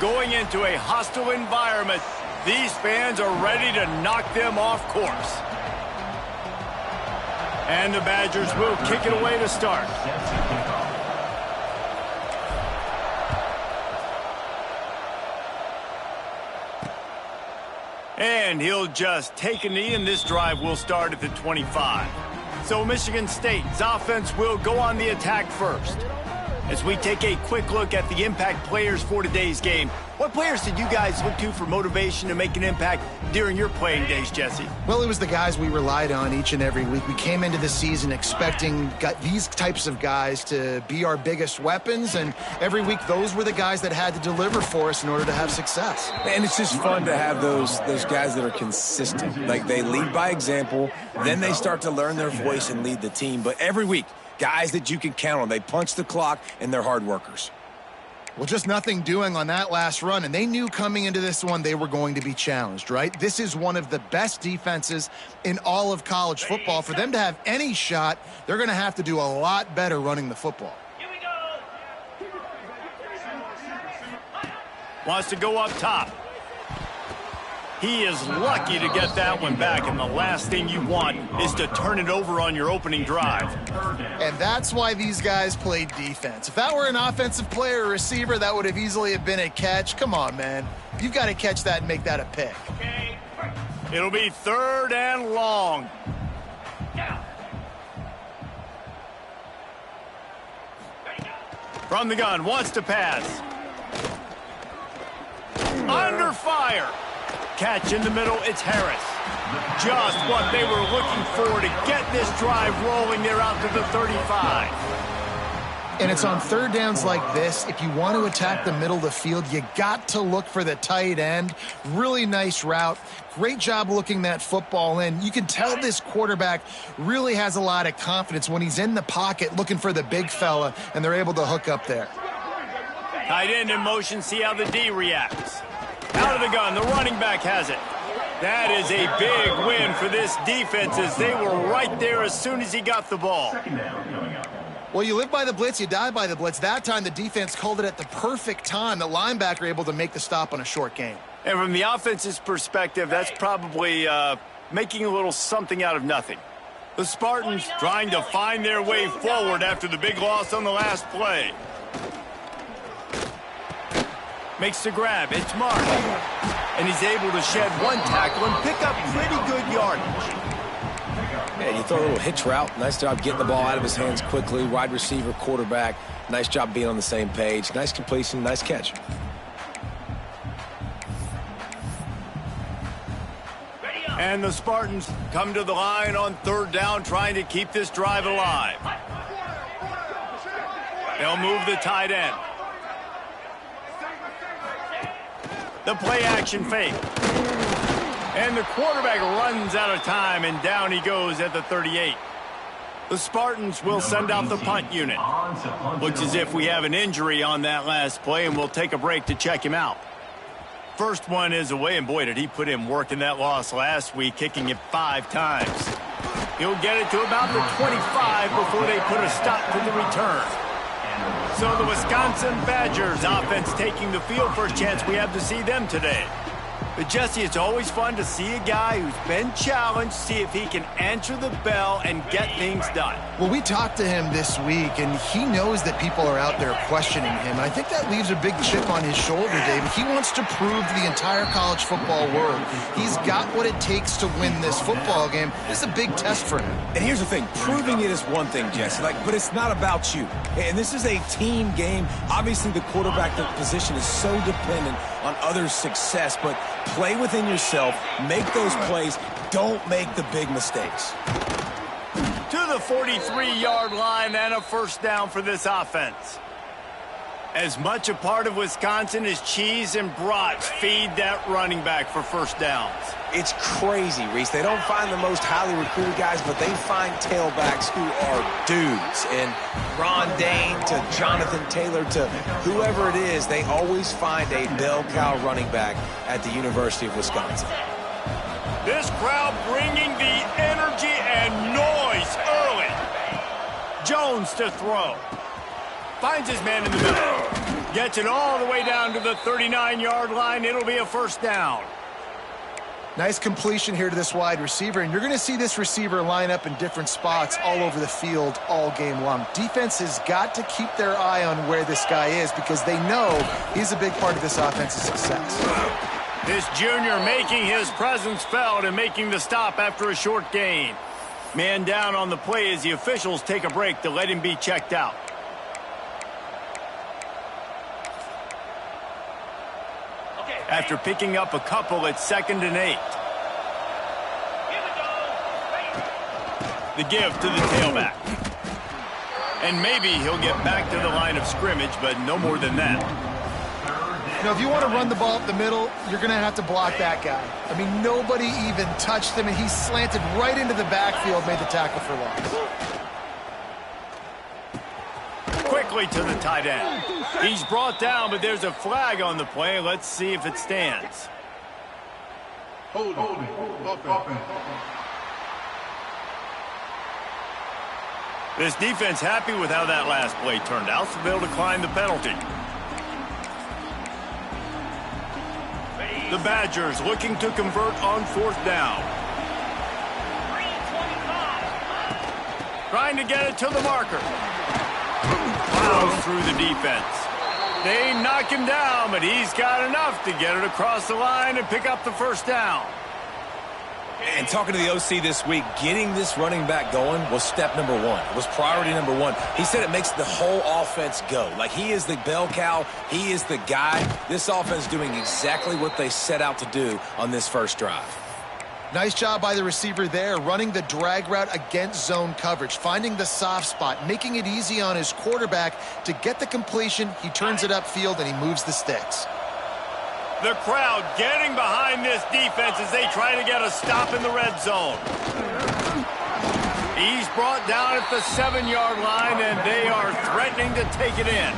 going into a hostile environment. These fans are ready to knock them off course. And the Badgers will kick it away to start. And he'll just take a knee, and this drive will start at the 25. So Michigan State's offense will go on the attack first. As we take a quick look at the impact players for today's game, what players did you guys look to for motivation to make an impact during your playing days, Jesse? Well, it was the guys we relied on each and every week. We came into the season expecting these types of guys to be our biggest weapons, and every week those were the guys that had to deliver for us in order to have success. And it's just fun to have those guys that are consistent. Like, they lead by example, then they start to learn their voice and lead the team. But every week, guys that you can count on. They punch the clock, and they're hard workers. Well, just nothing doing on that last run, and they knew coming into this one they were going to be challenged, right? This is one of the best defenses in all of college football. For them to have any shot, they're going to have to do a lot better running the football. Wants to go up top. He is lucky to get that one back, and the last thing you want is to turn it over on your opening drive. And that's why these guys played defense. If that were an offensive player or receiver, that would have easily have been a catch. Come on, man. You've got to catch that and make that a pick. It'll be 3rd and long. From the gun, wants to pass. Under fire. Catch in the middle, it's Harris. Just what they were looking for to get this drive rolling. They're out to the 35. And it's on 3rd downs like this. If you want to attack the middle of the field, you got to look for the tight end. Really nice route. Great job looking that football in. You can tell this quarterback really has a lot of confidence when he's in the pocket looking for the big fella, and they're able to hook up there. Tight end in motion, see how the D reacts. Out of the gun, the running back has it. That is a big win for this defense, as they were right there as soon as he got the ball. Well, you live by the blitz, you die by the blitz. That time the defense called it at the perfect time. The linebacker able to make the stop on a short gain. And from the offense's perspective, that's probably making a little something out of nothing. The Spartans trying to find their way forward after the big loss on the last play. Makes the grab, it's Mark. And he's able to shed one tackle and pick up pretty good yardage. Yeah, you throw a little hitch route. Nice job getting the ball out of his hands quickly. Wide receiver, quarterback. Nice job being on the same page. Nice completion, nice catch. And the Spartans come to the line on 3rd down, trying to keep this drive alive. They'll move the tight end. The play action fake. And the quarterback runs out of time, and down he goes at the 38. The Spartans will send out the punt unit. Looks as if we have an injury on that last play, and we'll take a break to check him out. First one is away, and boy, did he put in work in that loss last week, kicking it 5 times. He'll get it to about the 25 before they put a stop to the return. So the Wisconsin Badgers offense taking the field. First chance we have to see them today. But Jesse, it's always fun to see a guy who's been challenged, see if he can answer the bell and get things done. Well, we talked to him this week, and he knows that people are out there questioning him. I think that leaves a big chip on his shoulder, David. He wants to prove to the entire college football world he's got what it takes to win this football game. This is a big test for him. And here's the thing. Proving it is one thing, Jesse, but it's not about you. And this is a team game. Obviously, the quarterback position is so dependent on others' success, but play within yourself, make those plays, don't make the big mistakes. To the 43-yard line and a first down for this offense. As much a part of Wisconsin as cheese and brats feed that running back for first downs. It's crazy, Reese. They don't find the most highly recruited guys, but they find tailbacks who are dudes. And Ron Dane to Jonathan Taylor to whoever it is, they always find a bell cow running back at the University of Wisconsin. This crowd bringing the energy and noise early. Jones to throw. Finds his man in the middle. Gets it all the way down to the 39-yard line. It'll be a first down. Nice completion here to this wide receiver, and you're going to see this receiver line up in different spots all over the field all game long. Defense has got to keep their eye on where this guy is because they know he's a big part of this offense's success. This junior making his presence felt and making the stop after a short gain. Man down on the play as the officials take a break to let him be checked out. After picking up a couple at 2nd and 8. The give to the tailback. And maybe he'll get back to the line of scrimmage, but no more than that. You know, if you want to run the ball up the middle, you're going to have to block that guy. I mean, nobody even touched him, and he slanted right into the backfield, made the tackle for loss. Quickly to the tight end. He's brought down, but there's a flag on the play. Let's see if it stands. Hold it. Offense. This defense happy with how that last play turned out, so they'll decline the penalty. The Badgers looking to convert on 4th down. Trying to get it to the marker. Plows through the defense. They knock him down, but he's got enough to get it across the line and pick up the first down. And talking to the OC this week, getting this running back going was step number one. It was priority number one. He said it makes the whole offense go. Like, he is the bell cow. He is the guy. This offense doing exactly what they set out to do on this first drive. Nice job by the receiver there, running the drag route against zone coverage, finding the soft spot, making it easy on his quarterback to get the completion. He turns it upfield, and he moves the sticks. The crowd getting behind this defense as they try to get a stop in the red zone. He's brought down at the 7-yard line, and they are threatening to take it in.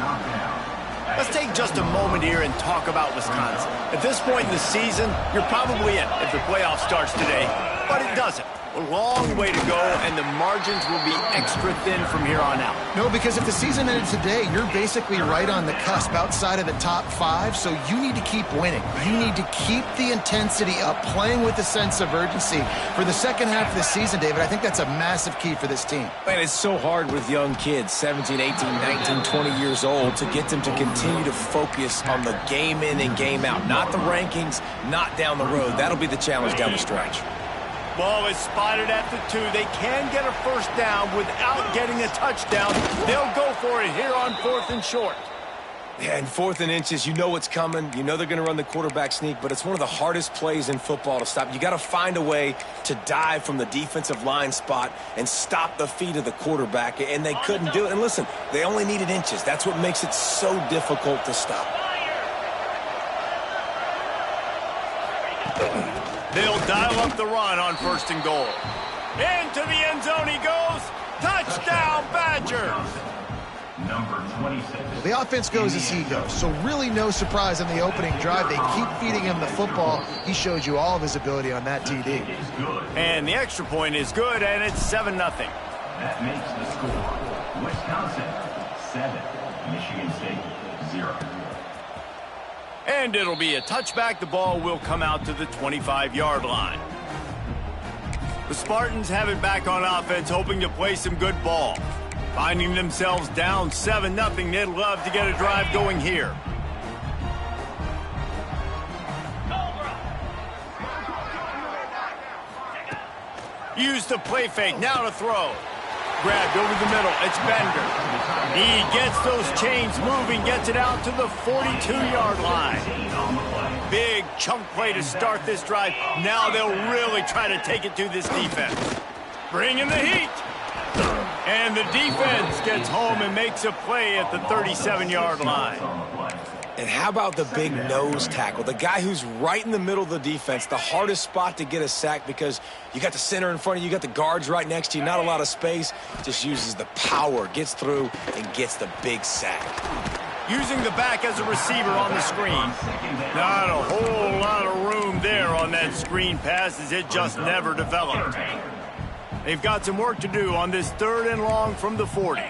Let's take just a moment here and talk about Wisconsin. At this point in the season, you're probably in if the playoff starts today, but it doesn't. A long way to go, and the margins will be extra thin from here on out. No, because if the season ended today, you're basically right on the cusp outside of the top 5, so you need to keep winning. You need to keep the intensity up, playing with a sense of urgency. For the second half of the season, David, I think that's a massive key for this team. And it's so hard with young kids, 17, 18, 19, 20 years old, to get them to continue to focus on the game in and game out. Not the rankings, not down the road. That'll be the challenge down the stretch. Ball is spotted at the 2. They can get a first down without getting a touchdown. They'll go for it here on 4th and short. Yeah, and 4th and inches, you know what's coming. You know they're going to run the quarterback sneak, but it's one of the hardest plays in football to stop. You got to find a way to dive from the defensive line spot and stop the feet of the quarterback, and they couldn't do it. And listen, they only needed inches. That's what makes it so difficult to stop. They'll dial up the run on 1st and goal. Into the end zone he goes. Touchdown, Badgers. Number 26. Well, the offense goes as he goes, so really no surprise on the opening drive. They keep feeding him the football. He showed you all of his ability on that TD. And the extra point is good, and it's 7-0. That makes the score. Wisconsin, 7. Michigan State, 0. And it'll be a touchback. The ball will come out to the 25-yard line. The Spartans have it back on offense, hoping to play some good ball. Finding themselves down 7-0, they'd love to get a drive going here. Use the play fake, now to throw. Grabbed over the middle, it's Bender. He gets those chains moving, gets it out to the 42-yard line. Big chunk play to start this drive. Now they'll really try to take it to this defense. Bring in the heat. And the defense gets home and makes a play at the 37-yard line. And how about the big nose tackle? The guy who's right in the middle of the defense, the hardest spot to get a sack because you got the center in front of you, you got the guards right next to you, not a lot of space. Just uses the power, gets through, and gets the big sack. Using the back as a receiver on the screen. Not a whole lot of room there on that screen pass as it just never developed. They've got some work to do on this 3rd and long from the 40.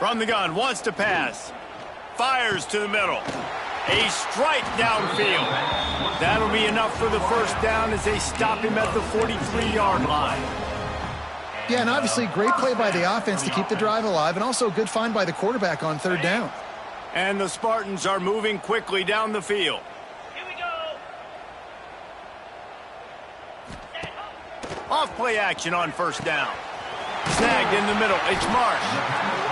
From the gun, wants to pass. Fires to the middle. A strike downfield. That'll be enough for the first down as they stop him at the 43-yard line. Yeah, and obviously great play by the offense to keep the drive alive, and also a good find by the quarterback on third down. And the Spartans are moving quickly down the field. Here we go. Off play action on first down. Snagged in the middle. It's Marsh.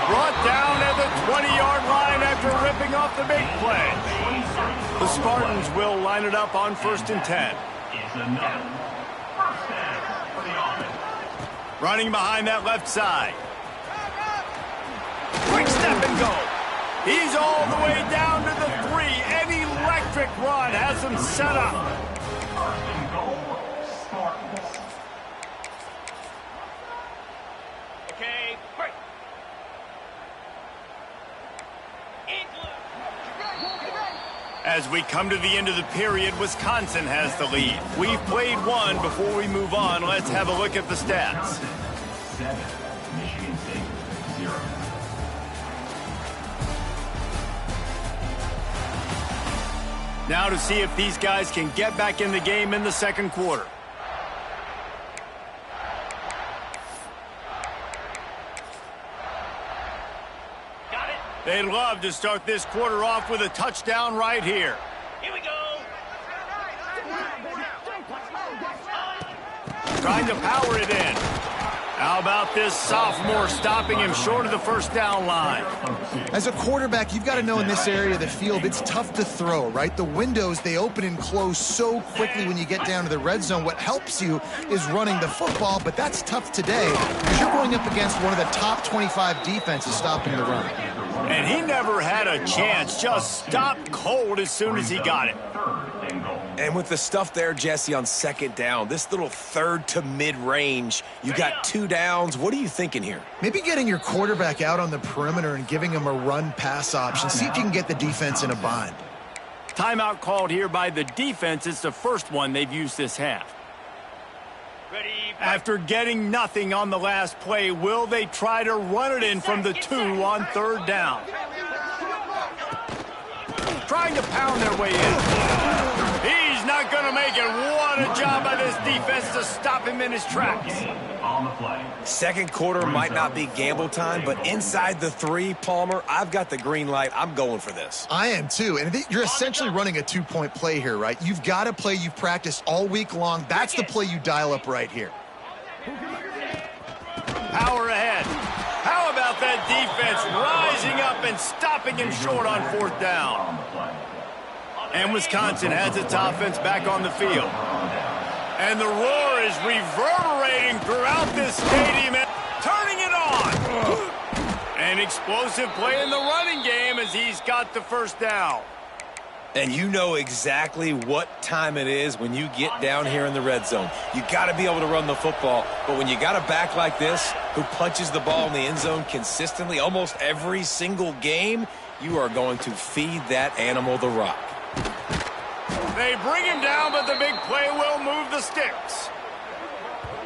Brought down at the 20-yard line after ripping off the big play. The Spartans will line it up on 1st and 10. It's another first down for the offense. Running behind that left side. Quick step and go. He's all the way down to the 3. An electric run has him set up. First and goal, Spartans. Okay, break. As we come to the end of the period, Wisconsin has the lead. We've played one. Before we move on, let's have a look at the stats. 7, Michigan State 0. Now to see if these guys can get back in the game in the second quarter. Got it. They'd love to start this quarter off with a touchdown right here. Here we go. Trying to power it in. How about this sophomore stopping him short of the first down line? As a quarterback, you've got to know in this area of the field, it's tough to throw, right? The windows, they open and close so quickly when you get down to the red zone. What helps you is running the football, but that's tough today because you're going up against one of the top 25 defenses stopping the run. And he never had a chance, just stopped cold as soon as he got it. And with the stuff there, Jesse, on second down, this little third to mid-range, you got 2 downs. What are you thinking here? Maybe getting your quarterback out on the perimeter and giving him a run-pass option. See if you can get the defense in a bind. Timeout called here by the defense. It's the first one they've used this half. Ready. After getting nothing on the last play, will they try to run it in from the 2 on third down? Trying to pound their way in. He's not going to make it. What a job by this defense to stop him in his tracks. On the play. Second quarter might not be gamble time, but inside the 3, Palmer, I've got the green light. I'm going for this. I am too, and you're essentially running a 2-point play here, right? You've got a play you've practiced all week long. That's the play you dial up right here. Power ahead. How about that defense rising up and stopping him short on fourth down? On the play. And Wisconsin has its offense back on the field. And the roar is reverberating throughout this stadium and turning it on. An explosive play in the running game as he's got the first down. And you know exactly what time it is when you get down here in the red zone. You got to be able to run the football, but when you got a back like this who punches the ball in the end zone consistently almost every single game, you are going to feed that animal the rock. They bring him down, but the big play will move the sticks.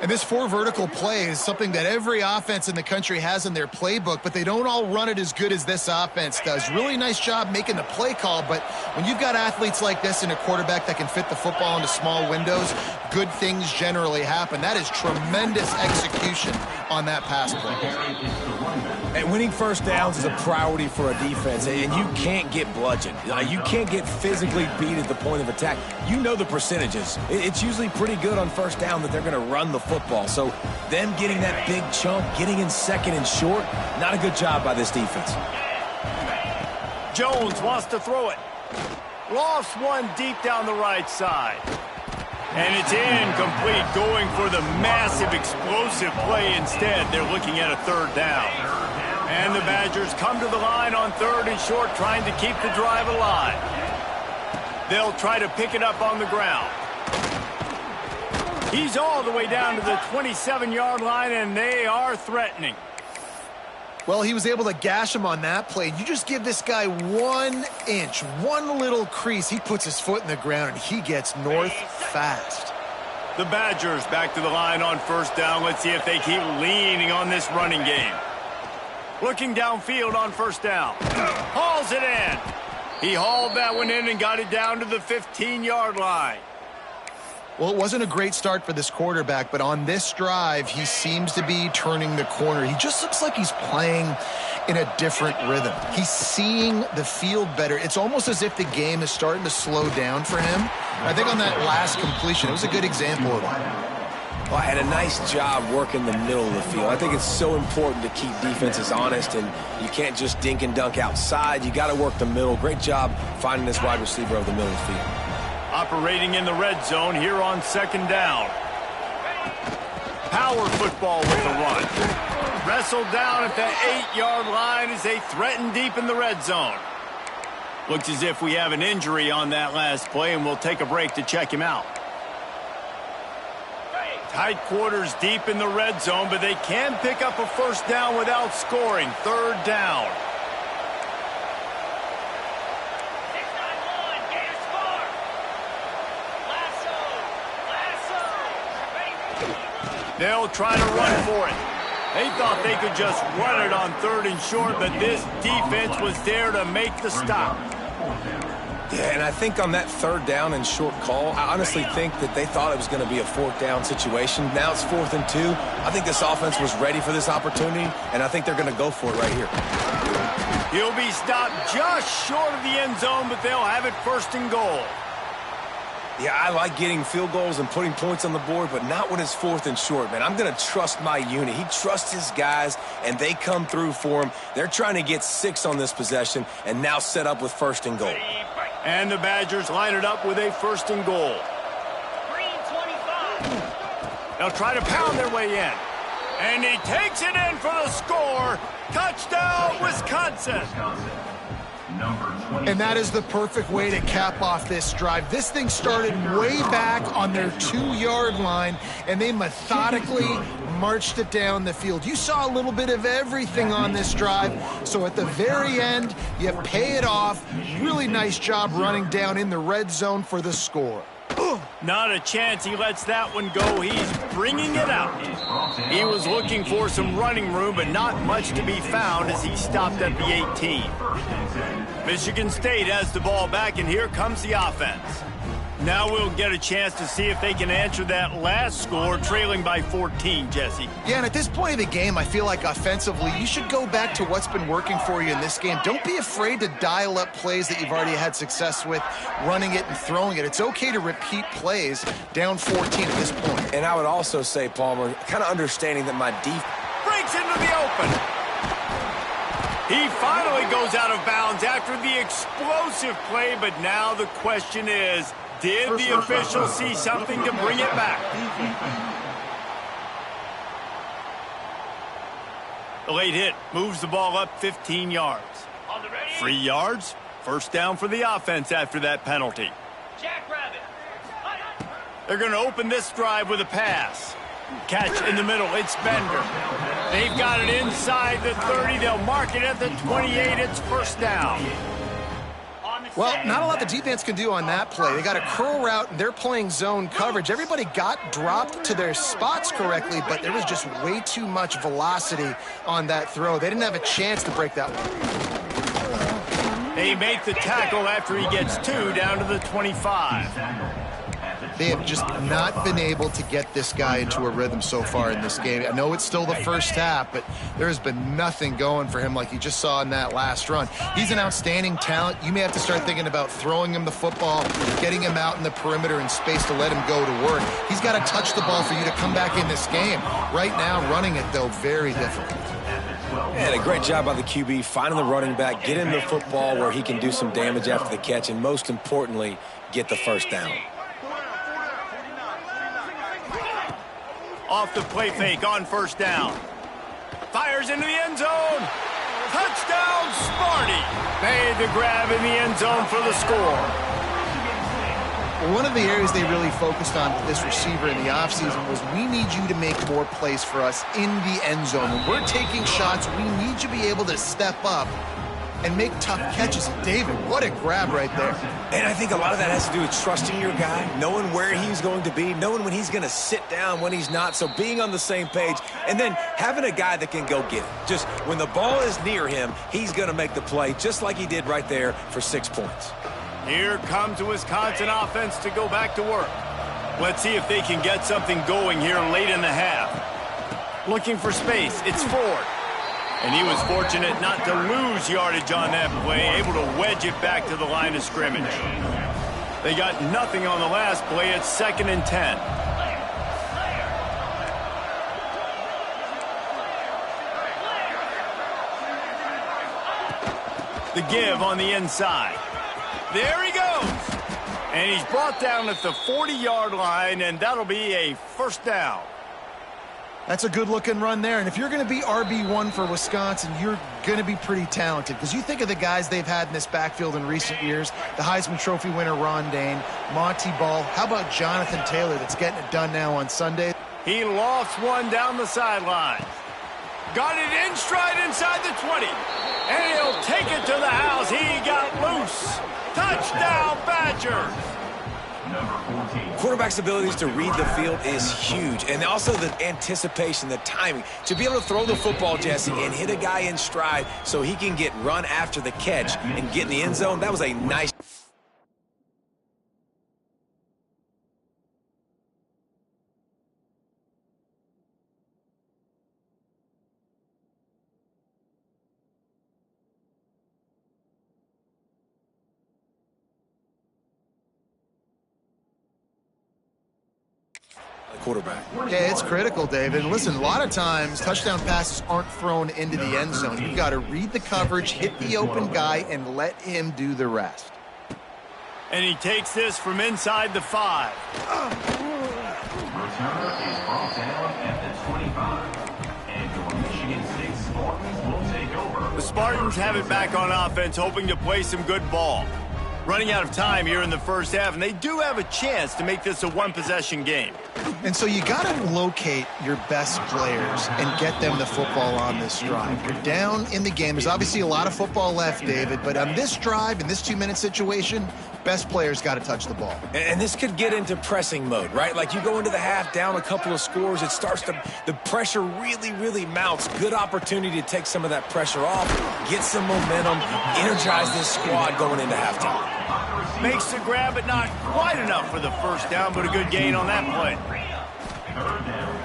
And this 4 vertical play is something that every offense in the country has in their playbook, but they don't all run it as good as this offense does. Really nice job making the play call, but when you've got athletes like this and a quarterback that can fit the football into small windows, good things generally happen. That is tremendous execution on that pass play. And winning first downs is a priority for a defense, and you can't get bludgeoned. You can't get physically beat at the point of attack. You know the percentages. It's usually pretty good on first down that they're going to run the football. So them getting that big chunk, getting in second and short, not a good job by this defense. Jones wants to throw it. Lost one deep down the right side. And it's incomplete, going for the massive explosive play instead. They're looking at a third down. And the Badgers come to the line on third and short, trying to keep the drive alive. They'll try to pick it up on the ground. He's all the way down to the 27-yard line, and they are threatening. Well, he was able to gash him on that play. You just give this guy 1 inch, one little crease. He puts his foot in the ground, and he gets north fast. The Badgers back to the line on first down. Let's see if they keep leaning on this running game. Looking downfield on first down. Hauls it in. He hauled that one in and got it down to the 15-yard line. Well, it wasn't a great start for this quarterback, but on this drive, he seems to be turning the corner. He just looks like he's playing in a different rhythm. He's seeing the field better. It's almost as if the game is starting to slow down for him. I think on that last completion, it was a good example of that. Well, had a nice job working the middle of the field. I think it's so important to keep defenses honest, and you can't just dink and dunk outside. You got to work the middle. Great job finding this wide receiver over the middle of the field. Operating in the red zone here on second down. Power football with the run. Wrestled down at the 8-yard line as they threaten deep in the red zone. Looks as if we have an injury on that last play, and we'll take a break to check him out. Tight quarters deep in the red zone, but they can pick up a first down without scoring. Third down. They'll try to run for it. They thought they could just run it on third and short, but this defense was there to make the stop. Yeah, and I think on that third down and short call, I honestly think that they thought it was going to be a fourth down situation. Now it's 4th and 2. I think this offense was ready for this opportunity, and I think they're going to go for it right here. He'll be stopped just short of the end zone, but they'll have it 1st and goal. Yeah, I like getting field goals and putting points on the board, but not when it's 4th and short, man. I'm going to trust my unit. He trusts his guys, and they come through for him. They're trying to get 6 on this possession and now set up with 1st and goal. And the Badgers line it up with a 1st and goal. Green 25. They'll try to pound their way in. And he takes it in for the score. Touchdown, Wisconsin. And that is the perfect way to cap off this drive. This thing started way back on their 2-yard line, and they methodically marched it down the field. You saw a little bit of everything on this drive, so at the very end, you pay it off. Really nice job running down in the red zone for the score. Not a chance he lets that one go. He's bringing it out. He was looking for some running room, but not much to be found as he stopped at the 18. Michigan State has the ball back, and here comes the offense. Now we'll get a chance to see if they can answer that last score, trailing by 14, Jesse. Yeah, and at this point of the game, I feel like offensively, you should go back to what's been working for you in this game. Don't be afraid to dial up plays that you've already had success with, running it and throwing it. It's okay to repeat plays down 14 at this point. And I would also say, Palmer, kind of understanding that my defense Breaks into the open. He finally goes out of bounds after the explosive play, but now the question is, did the official see something to bring it back? The late hit moves the ball up 15 yards. 3 yards, first down for the offense after that penalty. Jackrabbit. They're going to open this drive with a pass. Catch in the middle, it's Bender. They've got it inside the 30. They'll mark it at the 28. It's first down. Well, not a lot the defense can do on that play. They got a curl route, and they're playing zone coverage. Everybody got dropped to their spots correctly, but there was just way too much velocity on that throw. They didn't have a chance to break that one. They make the tackle after he gets 2 down to the 25. They have just not been able to get this guy into a rhythm so far in this game. I know it's still the first half, but there has been nothing going for him like you just saw in that last run. He's an outstanding talent. You may have to start thinking about throwing him the football, getting him out in the perimeter in space to let him go to work. He's got to touch the ball for you to come back in this game. Right now, running it, though, very difficult. And a great job by the QB, finding the running back, get him the football where he can do some damage after the catch, and most importantly, get the first down. Off the play fake on first down. Fires into the end zone. Touchdown, Sparty. Made the grab in the end zone for the score. One of the areas they really focused on with this receiver in the offseason was we need you to make more plays for us in the end zone. When we're taking shots, we need you to be able to step up and make tough catches. David, what a grab right there. And I think a lot of that has to do with trusting your guy, knowing where he's going to be, knowing when he's going to sit down, when he's not, so being on the same page, and then having a guy that can go get it. Just when the ball is near him, he's going to make the play, just like he did right there for 6 points. Here comes the Wisconsin offense to go back to work. Let's see if they can get something going here late in the half. Looking for space, it's Ford. And he was fortunate not to lose yardage on that play, able to wedge it back to the line of scrimmage. They got nothing on the last play. It's 2nd and 10. The give on the inside. There he goes. And he's brought down at the 40-yard line, and that'll be a first down. That's a good-looking run there. And if you're going to be RB1 for Wisconsin, you're going to be pretty talented. Because you think of the guys they've had in this backfield in recent years, the Heisman Trophy winner Ron Dayne, Monty Ball. How about Jonathan Taylor that's getting it done now on Sunday? He lofts one down the sideline. Got it in stride inside the 20. And he'll take it to the house. He got loose. Touchdown, Badgers. Quarterback's abilities to read the field is huge, and also the anticipation, the timing. To be able to throw the football, Jesse, and hit a guy in stride so he can get run after the catch and get in the end zone, that was a nice... quarterback. Yeah, it's critical, David. And listen, a lot of times touchdown passes aren't thrown into the end zone. You've got to read the coverage, hit the open guy, and let him do the rest. And he takes this from inside the 5. Returner is brought down at the 25. And your Michigan State Spartans will take over. The Spartans have it back on offense, hoping to play some good ball. Running out of time here in the first half, and they do have a chance to make this a one-possession game. And so you got to locate your best players and get them the football on this drive. You're down in the game. There's obviously a lot of football left, David, but on this drive, in this 2-minute situation, best players got to touch the ball. And this could get into pressing mode, right? Like you go into the half down a couple of scores, it starts to, the pressure really mounts. Good opportunity to take some of that pressure off, get some momentum, energize this squad going into halftime. Makes the grab, but not quite enough for the first down, but a good gain on that play.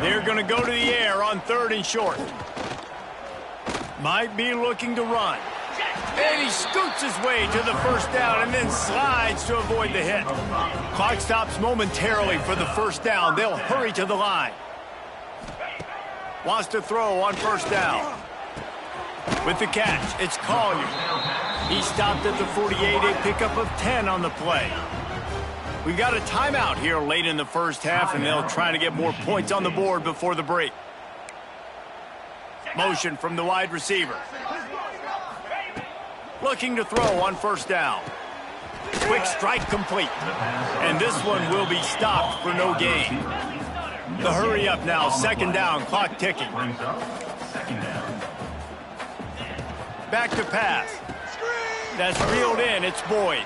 They're going to go to the air on 3rd and short. Might be looking to run. And he scoots his way to the first down and then slides to avoid the hit. Clock stops momentarily for the first down. They'll hurry to the line. Wants to throw on first down. With the catch, it's Collier. He stopped at the 48, a pickup of 10 on the play. We've got a timeout here late in the first half, and they'll try to get more points on the board before the break. Motion from the wide receiver. Looking to throw on first down. Quick strike complete. And this one will be stopped for no gain. The hurry up now, 2nd down, clock ticking. Back to pass. That's reeled in, it's Boyd.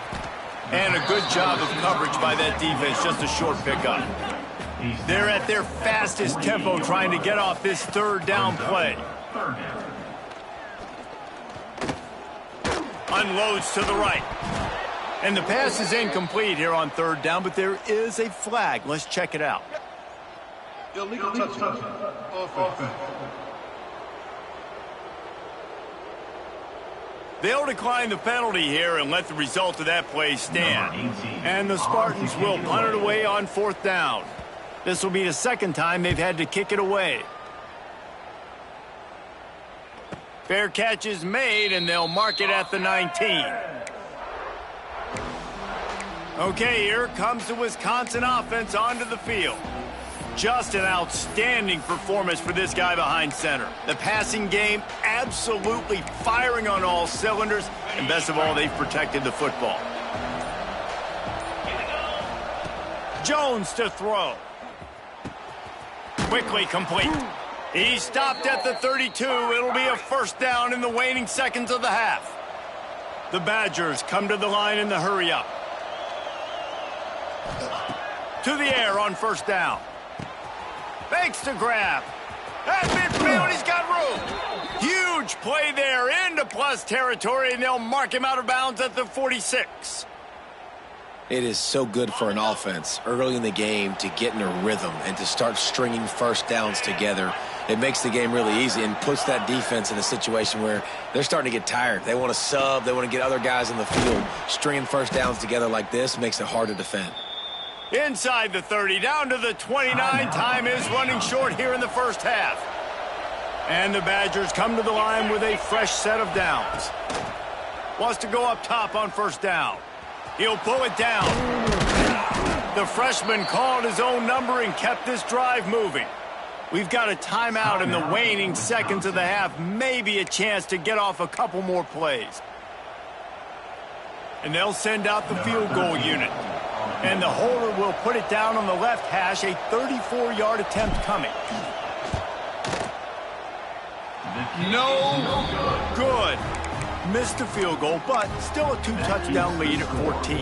And a good job of coverage by that defense, just a short pickup. They're at their fastest tempo trying to get off this 3rd down play. Unloads to the right. And the pass is incomplete here on 3rd down, but there is a flag. Let's check it out. Illegal touchdown. Offense. They'll decline the penalty here and let the result of that play stand. And the Spartans will punt it away on 4th down. This will be the 2nd time they've had to kick it away. Fair catch is made, and they'll mark it at the 19. Okay, here comes the Wisconsin offense onto the field. Just an outstanding performance for this guy behind center. The passing game absolutely firing on all cylinders, and best of all, they've protected the football. Jones to throw. Quickly complete. He stopped at the 32. It'll be a first down in the waning seconds of the half. The Badgers come to the line in the hurry-up. To the air on first down. Fakes to grab. At midfield, he's got room. Huge play there into plus territory, and they'll mark him out of bounds at the 46. It is so good for an offense early in the game to get in a rhythm and to start stringing first downs together. It makes the game really easy and puts that defense in a situation where they're starting to get tired. They want to sub. They want to get other guys in the field. Stringing first downs together like this makes it hard to defend. Inside the 30, down to the 29. Time is running short here in the first half. And the Badgers come to the line with a fresh set of downs. Wants to go up top on first down. He'll pull it down. The freshman called his own number and kept this drive moving. We've got a timeout in the waning seconds of the half. Maybe a chance to get off a couple more plays. And they'll send out the field goal unit. And the holder will put it down on the left hash. A 34-yard attempt coming. No good. Missed the field goal, but still a 2-touchdown lead at 14.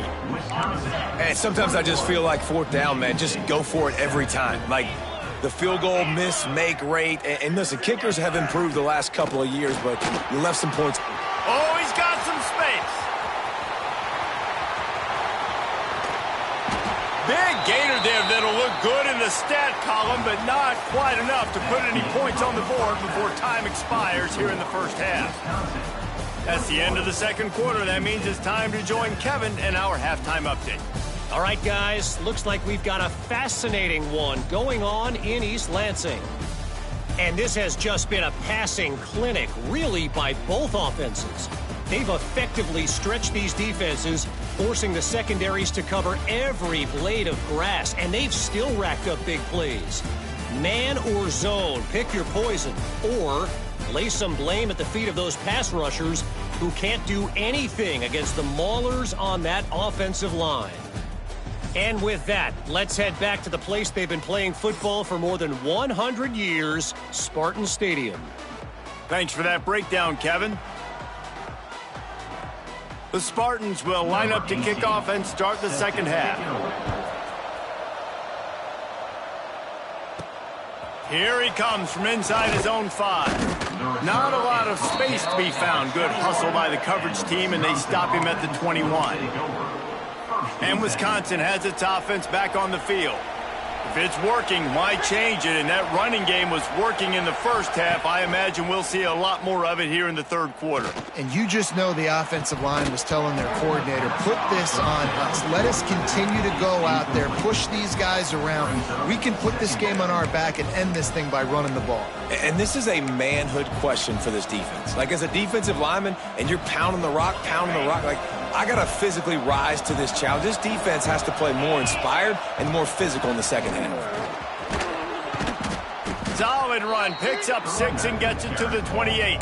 And sometimes I just feel like fourth down, man. Just go for it every time. Like the field goal miss, make rate. And listen, kickers have improved the last couple of years, but you left some points. Oh, he's got some space. Big gainer there that'll look good in the stat column, but not quite enough to put any points on the board before time expires here in the first half. That's the end of the second quarter. That means it's time to join Kevin in our halftime update. All right, guys, looks like we've got a fascinating one going on in East Lansing. And this has just been a passing clinic, really, by both offenses. They've effectively stretched these defenses, forcing the secondaries to cover every blade of grass, and they've still racked up big plays. Man or zone, pick your poison, or lay some blame at the feet of those pass rushers who can't do anything against the maulers on that offensive line. And with that, let's head back to the place they've been playing football for more than 100 years, Spartan Stadium. Thanks for that breakdown, Kevin. The Spartans will line up to kick off and start the second half. Here he comes from inside his own 5. Not a lot of space to be found. Good hustle by the coverage team, and they stop him at the 21. And Wisconsin has its offense back on the field. If it's working, why change it? And that running game was working in the first half. I imagine we'll see a lot more of it here in the third quarter. And you just know the offensive line was telling their coordinator, put this on us. Let us continue to go out there, push these guys around. We can put this game on our back and end this thing by running the ball. And this is a manhood question for this defense. Like, as a defensive lineman, and you're pounding the rock, like, I got to physically rise to this challenge. This defense has to play more inspired and more physical in the second half. Solid run, picks up 6 and gets it to the 28.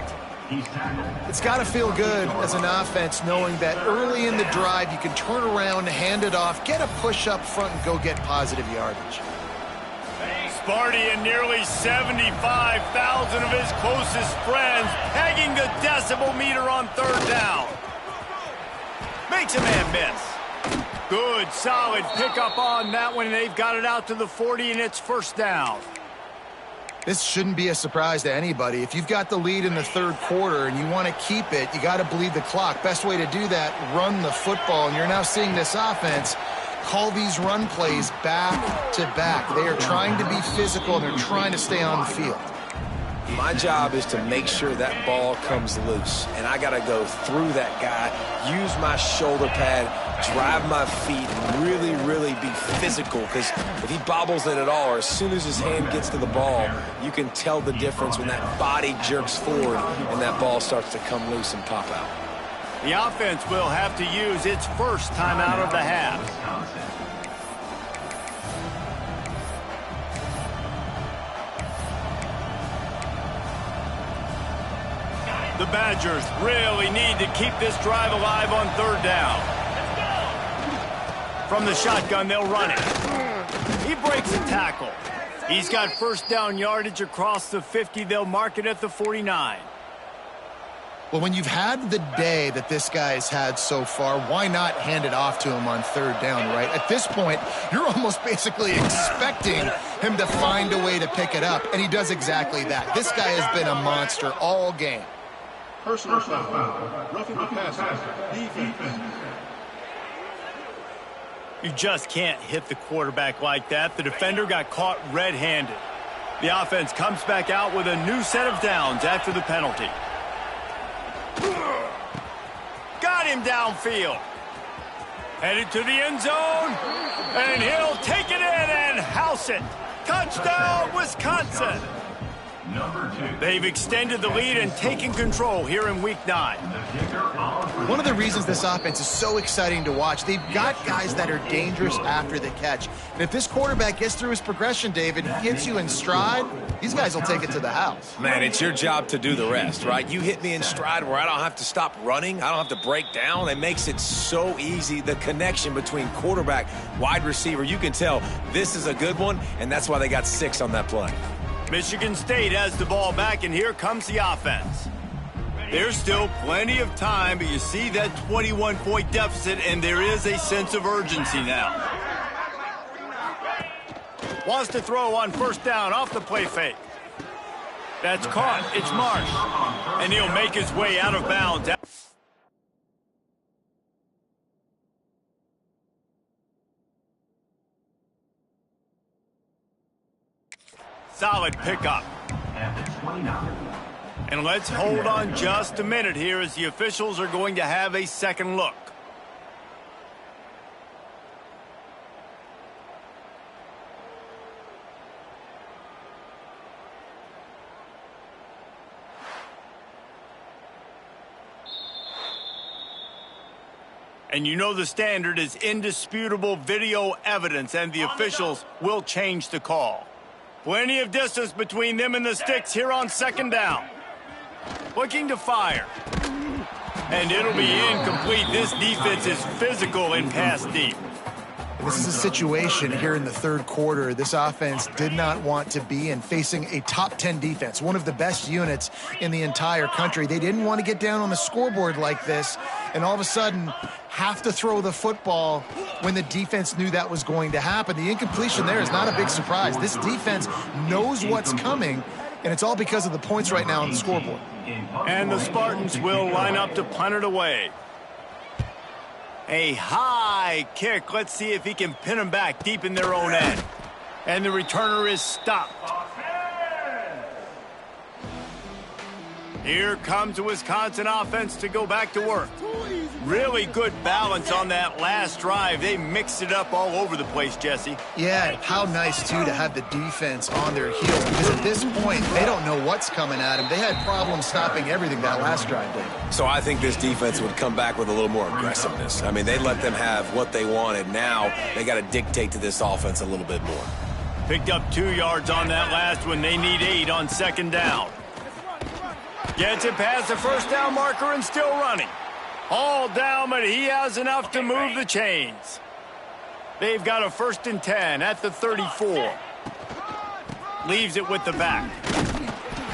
It's got to feel good as an offense knowing that early in the drive you can turn around, hand it off, get a push up front, and go get positive yardage. Sparty and nearly 75,000 of his closest friends pegging the decibel meter on third down. Makes a man miss. Good, solid pickup on that one, and they've got it out to the 40, and it's first down. This shouldn't be a surprise to anybody. If you've got the lead in the third quarter and you want to keep it, you got to bleed the clock. Best way to do that, run the football. And you're now seeing this offense call these run plays back to back. They are trying to be physical, and they're trying to stay on the field. My job is to make sure that ball comes loose, and I got to go through that guy, use my shoulder pad, drive my feet, and really, really be physical, because if he bobbles it at all, or as soon as his hand gets to the ball, you can tell the difference when that body jerks forward and that ball starts to come loose and pop out. The offense will have to use its first timeout of the half. The Badgers really need to keep this drive alive on third down. From the shotgun, they'll run it. He breaks a tackle. He's got first down yardage across the 50. They'll mark it at the 49. Well, when you've had the day that this guy has had so far, why not hand it off to him on third down, right? At this point, you're almost basically expecting him to find a way to pick it up, and he does exactly that. This guy has been a monster all game. Personal foul. Roughing the passer. Defense. You just can't hit the quarterback like that. The defender got caught red-handed. The offense comes back out with a new set of downs after the penalty. Got him downfield. Headed to the end zone. And he'll take it in and house it. Touchdown, Wisconsin. They've extended the lead and taken control here in Week 9. One of the reasons this offense is so exciting to watch, they've got guys that are dangerous after the catch. And if this quarterback gets through his progression, David, hits you in stride, these guys will take it to the house. Man, it's your job to do the rest, right? You hit me in stride where I don't have to stop running. I don't have to break down. It makes it so easy. The connection between quarterback, wide receiver, you can tell this is a good one, and that's why they got 6 on that play. Michigan State has the ball back, and here comes the offense. There's still plenty of time, but you see that 21-point deficit, and there is a sense of urgency now. Wants to throw on first down off the play fake. That's caught. It's Marsh. And he'll make his way out of bounds. Solid pickup. And let's hold on just a minute here as the officials are going to have a second look. And you know the standard is indisputable video evidence, and the officials will change the call. Plenty of distance between them and the sticks here on second down. Looking to fire. And it'll be incomplete. This defense is physical and pass deep. This is a situation here in the third quarter this offense did not want to be in, facing a top 10 defense, one of the best units in the entire country. They didn't want to get down on the scoreboard like this and all of a sudden have to throw the football when the defense knew that was going to happen. The incompletion there is not a big surprise. This defense knows what's coming, and it's all because of the points right now on the scoreboard. And the Spartans will line up to punt it away. A high kick. Let's see if he can pin them back deep in their own end. And the returner is stopped. Here comes the Wisconsin offense to go back to work. Really good balance on that last drive. They mixed it up all over the place, Jesse. Yeah, how nice, too, to have the defense on their heels, because at this point, they don't know what's coming at them. They had problems stopping everything that last drive, David. So I think this defense would come back with a little more aggressiveness. I mean, they let them have what they wanted. Now they got to dictate to this offense a little bit more. Picked up 2 yards on that last one. They need 8 on second down. Gets it past the first down marker and still running. All down, but he has enough to move the chains. They've got a 1st and 10 at the 34. Leaves it with the back.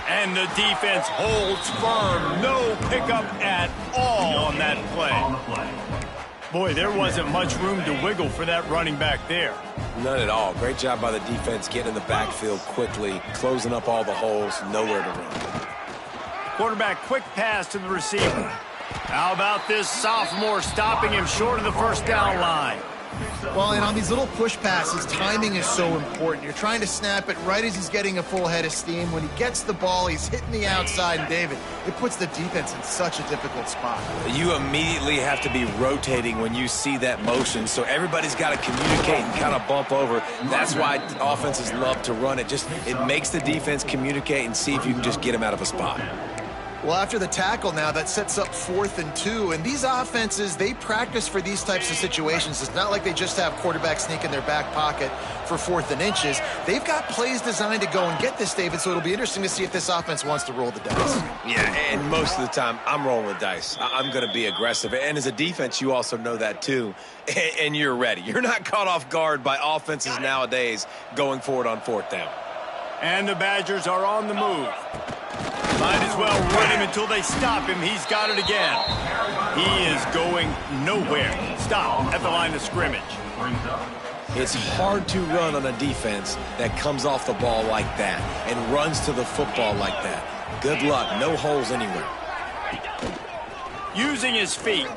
And the defense holds firm. No pickup at all on that play. Boy, there wasn't much room to wiggle for that running back there. None at all. Great job by the defense getting in the backfield quickly, closing up all the holes, nowhere to run. Quarterback quick pass to the receiver. How about this sophomore stopping him short of the first down line? Well, and on these little push passes, timing is so important. You're trying to snap it right as he's getting a full head of steam. When he gets the ball, he's hitting the outside, and David, it puts the defense in such a difficult spot. You immediately have to be rotating when you see that motion, so everybody's got to communicate and kind of bump over. That's why offenses love to run it. It makes the defense communicate and see if you can just get him out of a spot. Well, after the tackle now, that sets up 4th and 2. And these offenses, they practice for these types of situations. It's not like they just have quarterback sneak in their back pocket for 4th and inches. They've got plays designed to go and get this, David, so it'll be interesting to see if this offense wants to roll the dice. Yeah, and most of the time, I'm rolling the dice. I'm going to be aggressive. And as a defense, you also know that too. And you're ready. You're not caught off guard by offenses nowadays going forward on 4th down. And the Badgers are on the move. Might as well run him until they stop him. He's got it again. He is going nowhere. Stop at the line of scrimmage. It's hard to run on a defense that comes off the ball like that and runs to the football like that. Good luck. No holes anywhere. Using his feet.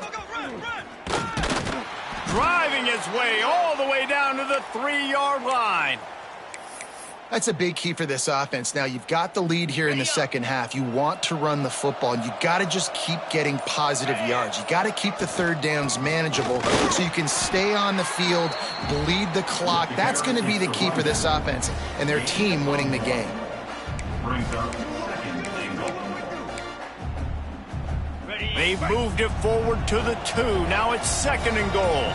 Driving his way all the way down to the 3-yard line. That's a big key for this offense. Now, you've got the lead here in the second half. You want to run the football, and you got to just keep getting positive yards. You got to keep the third downs manageable so you can stay on the field, bleed the clock. That's going to be the key for this offense and their team winning the game. They've moved it forward to the 2. Now it's 2nd and goal.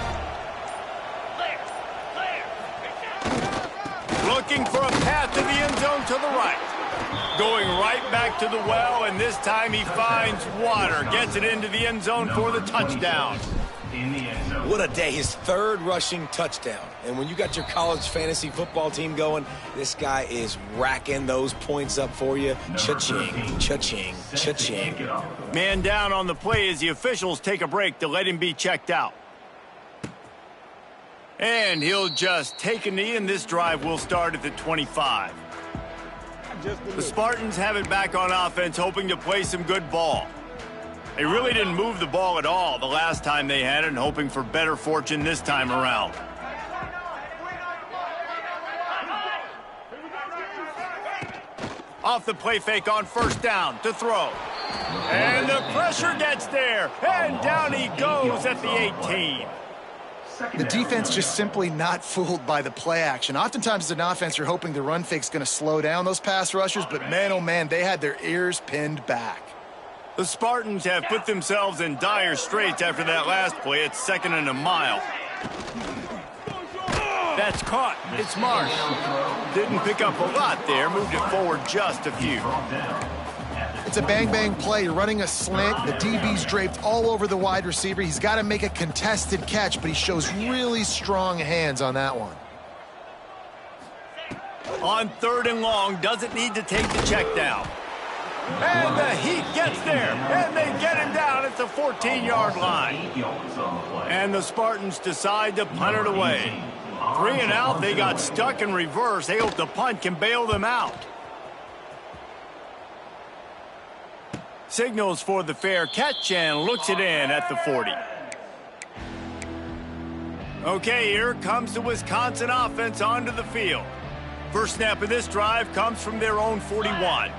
Looking for a path to the end zone to the right. Going right back to the well, and this time he finds water. Gets it into the end zone for the touchdown. What a day. His 3rd rushing touchdown. And when you got your college fantasy football team going, this guy is racking those points up for you. Cha-ching, cha-ching, cha-ching. Man down on the play as the officials take a break to let him be checked out. And he'll just take a knee, and this drive will start at the 25. The Spartans have it back on offense, hoping to play some good ball. They really didn't move the ball at all the last time they had it, and hoping for better fortune this time around. Off the play fake on 1st down to throw. And the pressure gets there, and down he goes at the 18. The defense just simply not fooled by the play action. Oftentimes as an offense, you're hoping the run fake's going to slow down those pass rushers, but man, oh man, they had their ears pinned back. The Spartans have put themselves in dire straits after that last play. It's 2nd and a mile. That's caught. It's Marsh. Didn't pick up a lot there. Moved it forward just a few. It's a bang-bang play. You're running a slant. The DB's draped all over the wide receiver. He's got to make a contested catch, but he shows really strong hands on that one. On 3rd and long, doesn't need to take the check down. And the heat gets there, and they get him down at the 14-yard line. And the Spartans decide to punt it away. 3 and out, they got stuck in reverse. They hope the punt can bail them out. Signals for the fair catch and looks it in at the 40. Okay, here comes the Wisconsin offense onto the field. First snap of this drive comes from their own 41.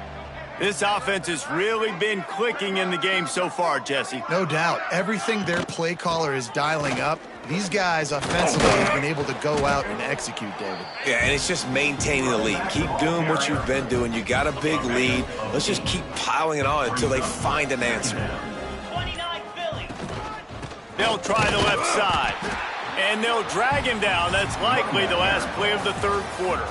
This offense has really been clicking in the game so far, Jesse. No doubt. Everything their play caller is dialing up, these guys offensively have been able to go out and execute, David. Yeah, and it's just maintaining the lead. Keep doing what you've been doing. You got a big lead. Let's just keep piling it on until they find an answer. 29 Philly. They'll try the left side, and they'll drag him down. That's likely the last play of the 3rd quarter.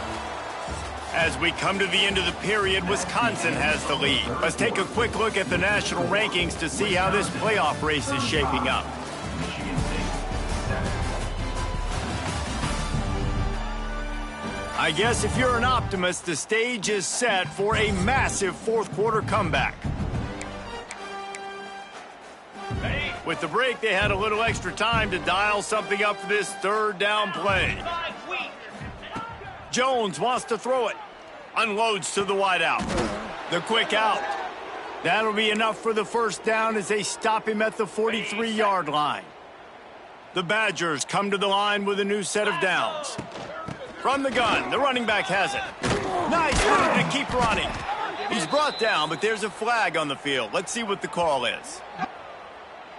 As we come to the end of the period, Wisconsin has the lead. Let's take a quick look at the national rankings to see how this playoff race is shaping up. I guess if you're an optimist, the stage is set for a massive 4th quarter comeback. With the break, they had a little extra time to dial something up for this 3rd down play. Jones wants to throw it. Unloads to the wideout. The quick out. That'll be enough for the 1st down as they stop him at the 43-yard line. The Badgers come to the line with a new set of downs. From the gun, the running back has it. Nice move to keep running. He's brought down, but there's a flag on the field. Let's see what the call is.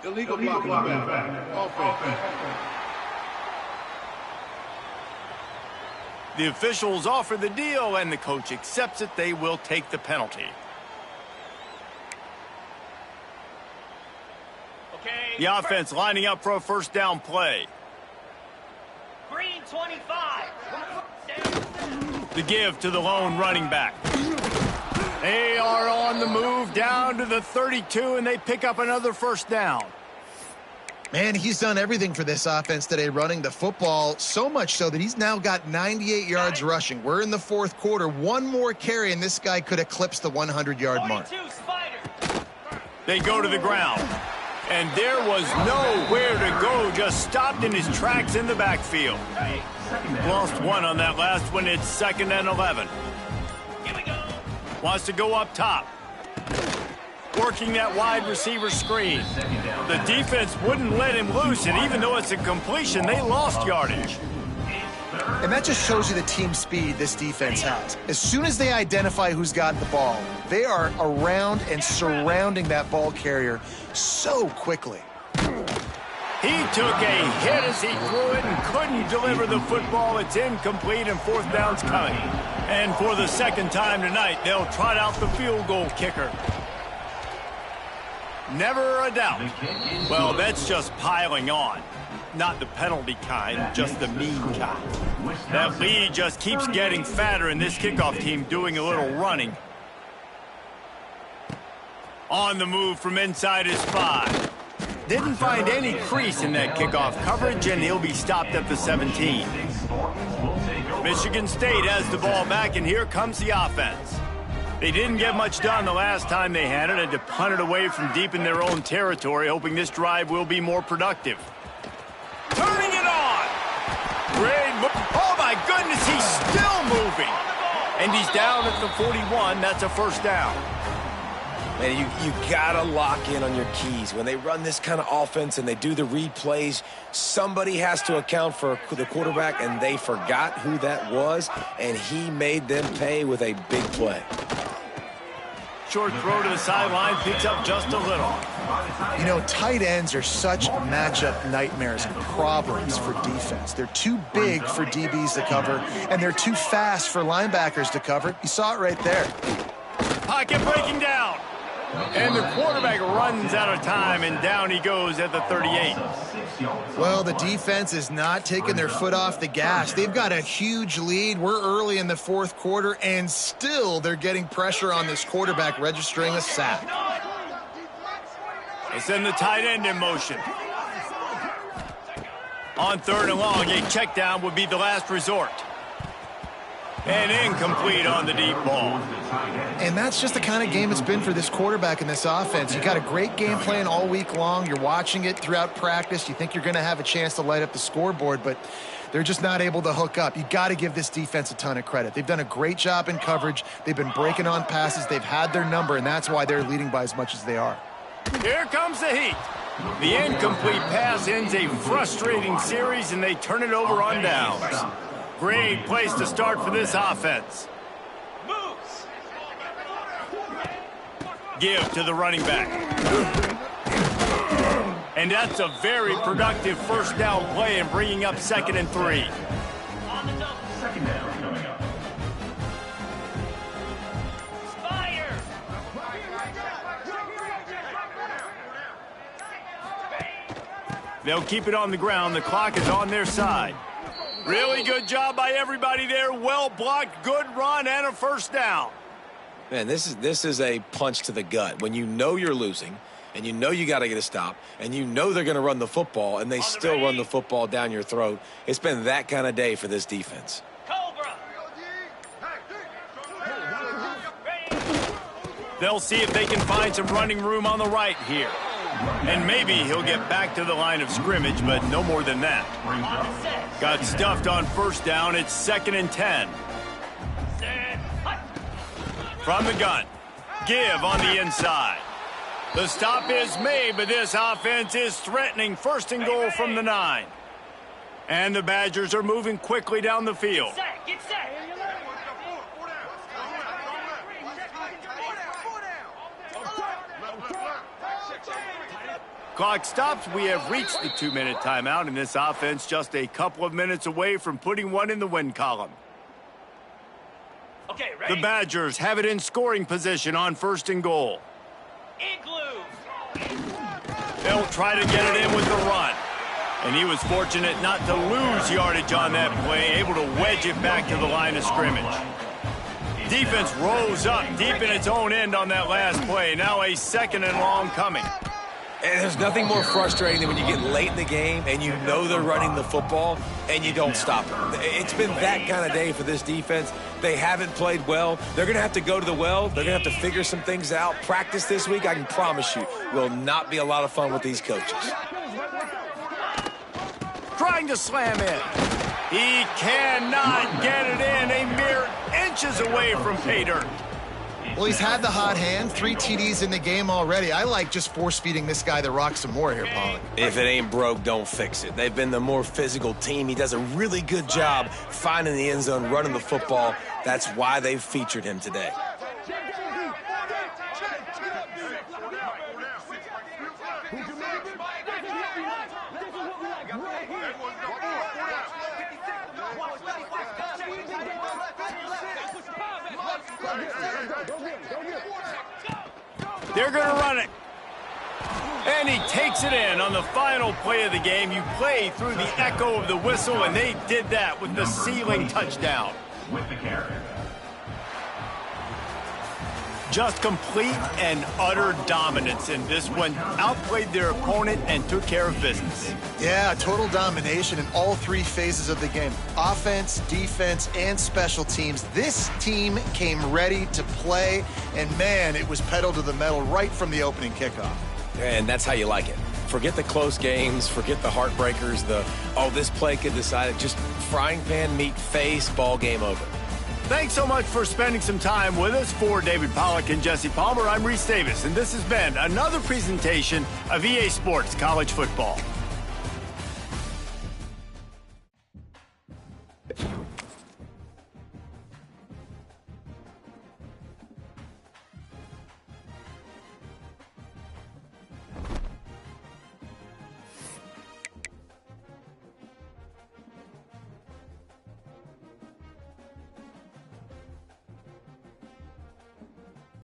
Illegal blocking back. Offense. The officials offer the deal, and the coach accepts it. They will take the penalty. Okay. The offense lining up for a 1st down play. Green 25. The give to the lone running back. They are on the move down to the 32, and they pick up another 1st down. Man, he's done everything for this offense today, running the football, so much so that he's now got 98 yards rushing. We're in the fourth quarter. One more carry, and this guy could eclipse the 100-yard mark. They go to the ground, and there was nowhere to go, just stopped in his tracks in the backfield. Lost one on that last one. It's 2nd and 11. Here we go. Wants to go up top. Working that wide receiver screen. The defense wouldn't let him loose, and even though it's a completion, they lost yardage. And that just shows you the team speed this defense has. As soon as they identify who's got the ball, they are around and surrounding that ball carrier so quickly. He took a hit as he threw it and couldn't deliver the football. It's incomplete, and 4th down's coming. And for the second time tonight, they'll trot out the field goal kicker. Never a doubt. Well, that's just piling on. Not the penalty kind, just the mean kind. That lead just keeps getting fatter, and this kickoff team doing a little running. On the move from inside his 5. Didn't find any crease in that kickoff coverage, and he'll be stopped at the 17. Michigan State has the ball back, and here comes the offense. They didn't get much done the last time they had it, and to punt it away from deep in their own territory, hoping this drive will be more productive. Turning it on! Great move. Oh, my goodness, he's still moving. And he's down at the 41. That's a 1st down. Man, you gotta lock in on your keys. When they run this kind of offense and they do the read plays, somebody has to account for the quarterback, and they forgot who that was, and he made them pay with a big play. Short throw to the sideline, picks up just a little. You know, tight ends are such matchup nightmares and problems for defense. They're too big for DBs to cover, and they're too fast for linebackers to cover. You saw it right there. Pocket breaking down. And the quarterback runs out of time, and down he goes at the 38. Well, the defense is not taking their foot off the gas. They've got a huge lead. We're early in the fourth quarter, and still they're getting pressure on this quarterback, registering a sack. They send the tight end in motion. On 3rd and long, a check down would be the last resort. And incomplete on the deep ball. And that's just the kind of game it's been for this quarterback in this offense. You got a great game plan all week long. You're watching it throughout practice. You think you're going to have a chance to light up the scoreboard, but they're just not able to hook up. You got to give this defense a ton of credit. They've done a great job in coverage. They've been breaking on passes. They've had their number, and that's why they're leading by as much as they are. Here comes the heat. The incomplete pass ends a frustrating series, and they turn it over on downs. Great place to start for this offense. Moves. Give to the running back. And that's a very productive 1st down play and bringing up 2nd and 3. On the double. 2nd down coming up. Fire. They'll keep it on the ground. The clock is on their side. Really good job by everybody there. Well blocked, good run, and a 1st down. Man, this is a punch to the gut. When you know you're losing, and you know you got to get a stop, and you know they're going to run the football, and they still run the football down your throat. It's been that kind of day for this defense. Cobra. They'll see if they can find some running room on the right here. And maybe he'll get back to the line of scrimmage, but no more than that. Got stuffed on 1st down. It's 2nd and 10. From the gun. Give on the inside. The stop is made, but this offense is threatening 1st and goal from the 9. And the Badgers are moving quickly down the field. Get set. Clock stops. We have reached the 2-minute timeout, and this offense just a couple of minutes away from putting one in the win column. Okay, ready? The Badgers have it in scoring position on 1st and goal. Igloo. They'll try to get it in with the run. And he was fortunate not to lose yardage on that play, able to wedge it back to the line of scrimmage. Defense rose up deep in its own end on that last play. Now a 2nd and long coming. And there's nothing more frustrating than when you get late in the game and you know they're running the football and you don't stop them. It's been that kind of day for this defense. They haven't played well. They're going to have to go to the well. They're going to have to figure some things out. Practice this week, I can promise you, will not be a lot of fun with these coaches. Trying to slam in. He cannot get it in. A mere inches away from pay dirt. Well, he's had the hot hand, 3 TDs in the game already. I like just force-feeding this guy the rock some more here, Pollock. If it ain't broke, don't fix it. They've been the more physical team. He does a really good job finding the end zone, running the football. That's why they've featured him today. They're going to run it. And he takes it in on the final play of the game. You play through the echo of the whistle, and they did that with the ceiling touchdown. With the carry. Just complete and utter dominance in this one. Outplayed their opponent and took care of business. Yeah, total domination in all 3 phases of the game. Offense, defense, and special teams. This team came ready to play, and man, it was pedal to the metal right from the opening kickoff. And that's how you like it. Forget the close games, forget the heartbreakers, this play could decide it. Just frying pan, meat face, ball game over. Thanks so much for spending some time with us. For David Pollock and Jesse Palmer, I'm Reese Davis, and this has been another presentation of EA Sports College Football.